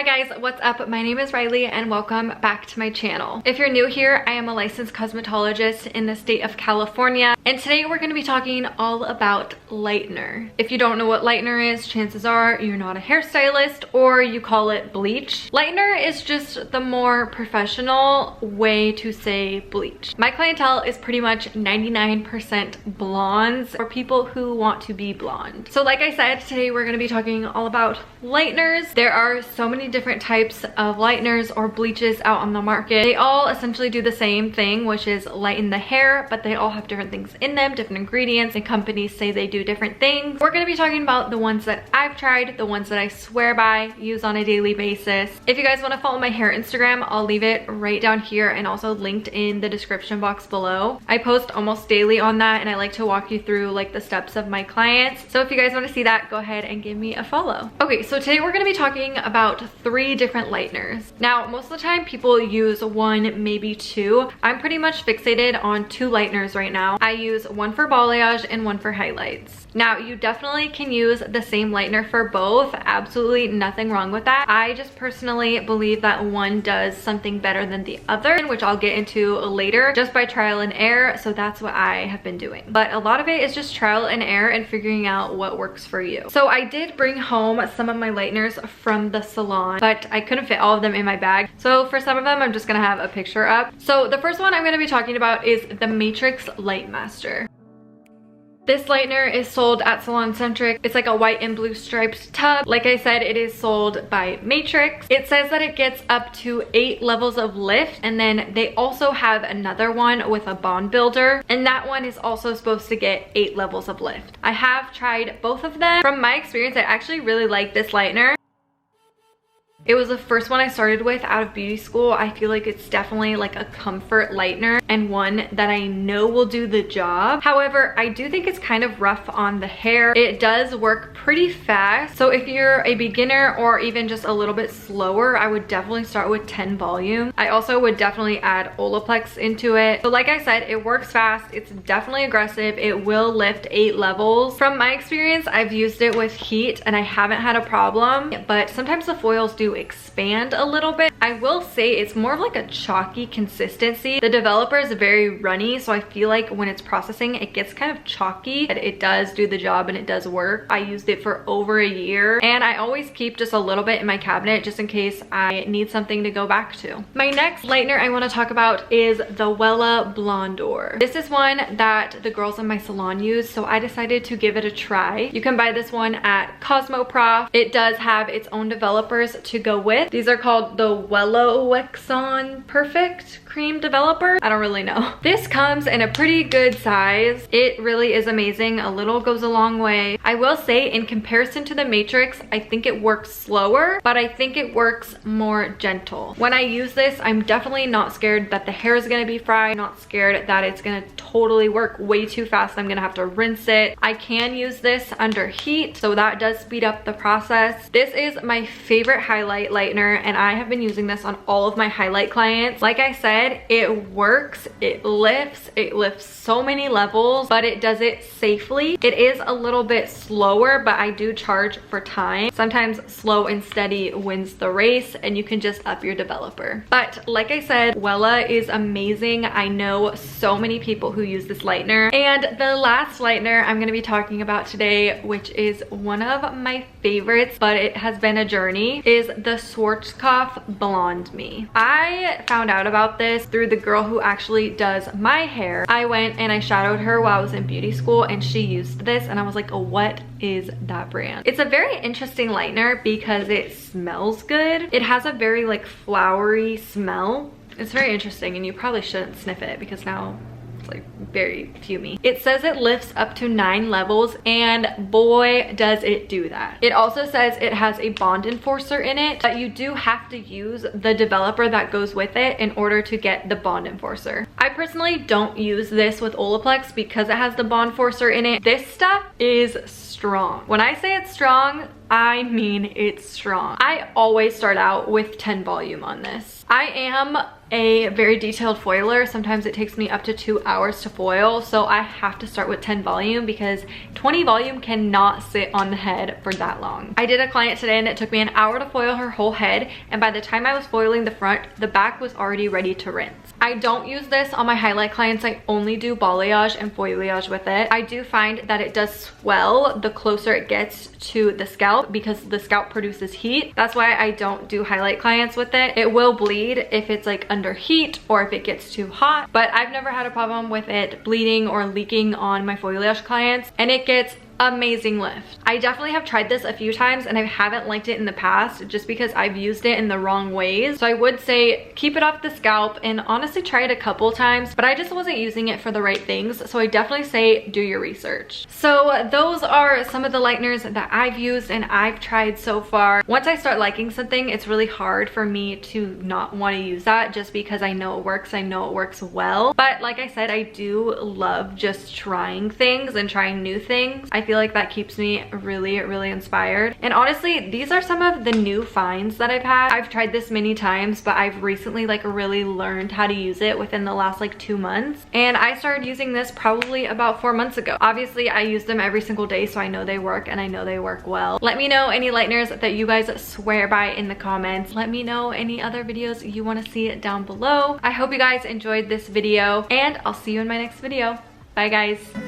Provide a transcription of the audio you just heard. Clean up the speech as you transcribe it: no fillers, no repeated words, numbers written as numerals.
guys, what's up? My name is Riley and welcome back to my channel. If you're new here, I am a licensed cosmetologist in the state of California, and today we're going to be talking all about lightener. If you don't know what lightener is, chances are you're not a hairstylist or you call it bleach. Lightener is just the more professional way to say bleach. My clientele is pretty much 99% blondes or people who want to be blonde. So like I said, today we're going to be talking all about lighteners. There are so many different types of lighteners or bleaches out on the market. They all essentially do the same thing, which is lighten the hair, but they all have different things in them, different ingredients, and companies say they do different things. We're going to be talking about the ones that I've tried, the ones that I swear by, use on a daily basis. If you guys want to follow my hair Instagram, I'll leave it right down here and also linked in the description box below. I post almost daily on that and I like to walk you through like the steps of my clients. So if you guys want to see that, go ahead and give me a follow. Okay, so today we're going to be talking about 3 different lighteners. Now, most of the time people use 1, maybe 2. I'm pretty much fixated on 2 lighteners right now. I use one for balayage and one for highlights. Now, you definitely can use the same lightener for both. Absolutely nothing wrong with that. I just personally believe that one does something better than the other, which I'll get into later just by trial and error. So that's what I have been doing. But a lot of it is just trial and error and figuring out what works for you. So I did bring home some of my lighteners from the salon, but I couldn't fit all of them in my bag. So for some of them, I'm just gonna have a picture up. So the first one I'm gonna be talking about is the Matrix Light Master. This lightener is sold at Salon Centric. It's like a white and blue striped tub. Like I said, it is sold by Matrix. It says that it gets up to 8 levels of lift, and then they also have another one with a bond builder, and that one is also supposed to get 8 levels of lift. I have tried both of them. From my experience, I actually really like this lightener. It was the first one I started with out of beauty school. I feel like it's definitely like a comfort lightener and one that I know will do the job. However, I do think it's kind of rough on the hair. It does work pretty fast. So if you're a beginner or even just a little bit slower, I would definitely start with 10 volume. I also would definitely add Olaplex into it. So like I said, it works fast. It's definitely aggressive. It will lift 8 levels. From my experience, I've used it with heat and I haven't had a problem, but sometimes the foils do expand a little bit. I will say it's more of like a chalky consistency. The developer is very runny, so I feel like when it's processing, it gets kind of chalky, but it does do the job and it does work. I used it for over a year and I always keep just a little bit in my cabinet just in case I need something to go back to. My next lightener I want to talk about is the Wella Blondeur. This is one that the girls in my salon use, so I decided to give it a try. You can buy this one at Cosmoprof. It does have its own developers to go with. These are called the Wella Perfect Cream Developer. I don't really know. This comes in a pretty good size. It really is amazing. A little goes a long way. I will say in comparison to the Matrix, I think it works slower, but I think it works more gentle. When I use this, I'm definitely not scared that the hair is gonna be fried. I'm not scared that it's gonna totally work way too fast. I'm gonna have to rinse it. I can use this under heat, so that does speed up the process. This is my favorite highlight lightener and I have been using this on all of my highlight clients. Like I said, it works, it lifts so many levels, but it does it safely. It is a little bit slower, but I do charge for time. Sometimes slow and steady wins the race and you can just up your developer. But like I said, Wella is amazing. I know so many people who use this lightener. And the last lightener I'm gonna be talking about today, which is one of my favorites, but it has been a journey, is the Schwarzkopf Blonde Me. I found out about this through the girl who actually does my hair. I went and I shadowed her while I was in beauty school and she used this and I was like, oh, what is that brand? It's a very interesting lightener because it smells good. It has a very like flowery smell. It's very interesting and you probably shouldn't sniff it because now like very fumey. It says it lifts up to 9 levels and boy does it do that. It also says it has a bond enforcer in it, but you do have to use the developer that goes with it in order to get the bond enforcer. I personally don't use this with Olaplex because it has the bond enforcer in it. This stuff is strong. When I say it's strong, I mean, it's strong. I always start out with 10 volume on this. I am a very detailed foiler. Sometimes it takes me up to 2 hours to foil, so I have to start with 10 volume because 20 volume cannot sit on the head for that long. I did a client today and it took me an hour to foil her whole head, and by the time I was foiling the front, the back was already ready to rinse. I don't use this on my highlight clients. I only do balayage and foliage with it. I do find that it does swell the closer it gets to the scalp because the scalp produces heat. That's why I don't do highlight clients with it. It will bleed if it's like under heat or if it gets too hot, but I've never had a problem with it bleeding or leaking on my foliage clients, and it gets amazing lift. I definitely have tried this a few times and I haven't liked it in the past just because I've used it in the wrong ways. So I would say keep it off the scalp and honestly try it a couple times, but I just wasn't using it for the right things. So I definitely say do your research. So those are some of the lighteners that I've used and I've tried so far. Once I start liking something, it's really hard for me to not want to use that just because I know it works. I know it works well. But like I said, I do love just trying things and trying new things. I feel like that keeps me really inspired. And honestly, these are some of the new finds that I've had. I've tried this many times, but I've recently like really learned how to use it within the last like 2 months. And I started using this probably about 4 months ago. Obviously, I use them every single day, so I know they work and I know they work well. Let me know any lighteners that you guys swear by in the comments. Let me know any other videos you want to see down below. I hope you guys enjoyed this video and I'll see you in my next video. Bye guys.